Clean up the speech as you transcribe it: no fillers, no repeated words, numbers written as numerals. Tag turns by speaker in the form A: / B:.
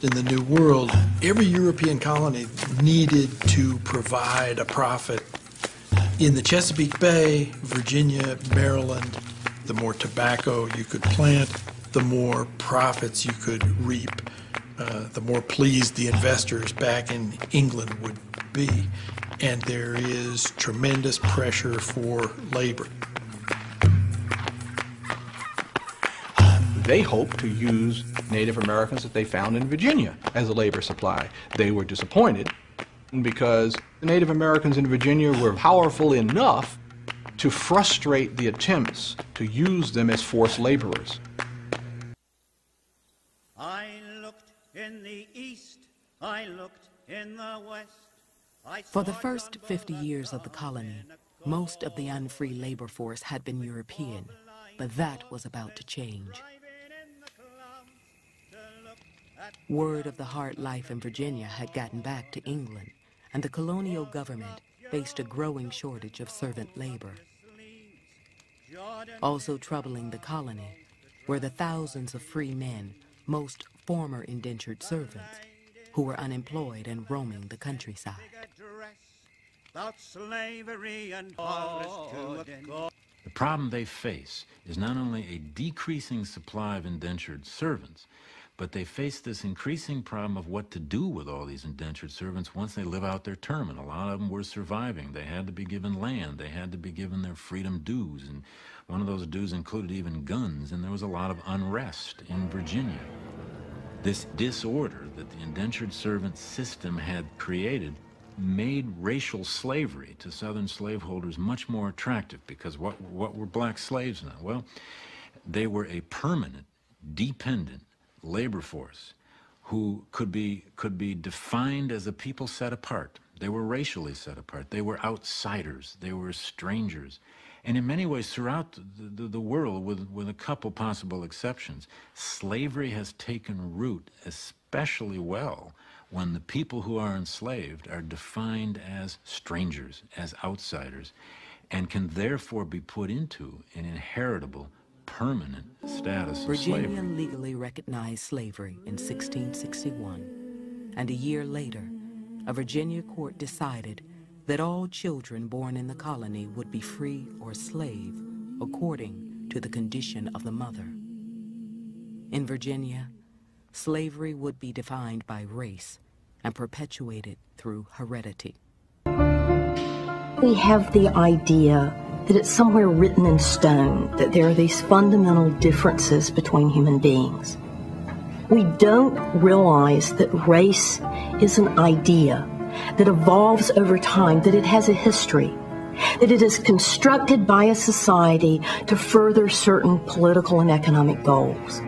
A: in the New World, every European colony needed to provide a profit. In the Chesapeake Bay, Virginia, Maryland, the more tobacco you could plant, the more profits you could reap, the more pleased the investors back in England would be. And there is tremendous pressure for labor.
B: They hoped to use Native Americans that they found in Virginia as a labor supply. They were disappointed because the Native Americans in Virginia were powerful enough to frustrate the attempts to use them as forced laborers.
C: I looked in the east, I looked in the west.
D: For the first 50 years of the colony, most of the unfree labor force had been European, but that was about to change. Word of the hard life in Virginia had gotten back to England, and the colonial government faced a growing shortage of servant labor. Also troubling the colony were the thousands of free men, most former indentured servants, who were unemployed and roaming the countryside.
E: The problem they face is not only a decreasing supply of indentured servants, but they face this increasing problem of what to do with all these indentured servants once they live out their term. And a lot of them were surviving. They had to be given land. They had to be given their freedom dues. And one of those dues included even guns. And there was a lot of unrest in Virginia. This disorder that the indentured servant system had created made racial slavery to Southern slaveholders much more attractive, because what were black slaves now? Well, they were a permanent, dependent labor force who could be defined as a people set apart. They were racially set apart. They were outsiders. They were strangers. And in many ways, throughout the world, with a couple possible exceptions, slavery has taken root especially well when the people who are enslaved are defined as strangers, as outsiders, and can therefore be put into an inheritable, permanent status of slavery.
D: Virginia legally recognized slavery in 1661, and a year later, a Virginia court decided that all children born in the colony would be free or slave according to the condition of the mother. In Virginia, slavery would be defined by race and perpetuated through heredity.
F: We have the idea that it's somewhere written in stone that there are these fundamental differences between human beings. We don't realize that race is an idea that evolves over time, that it has a history, that it is constructed by a society to further certain political and economic goals.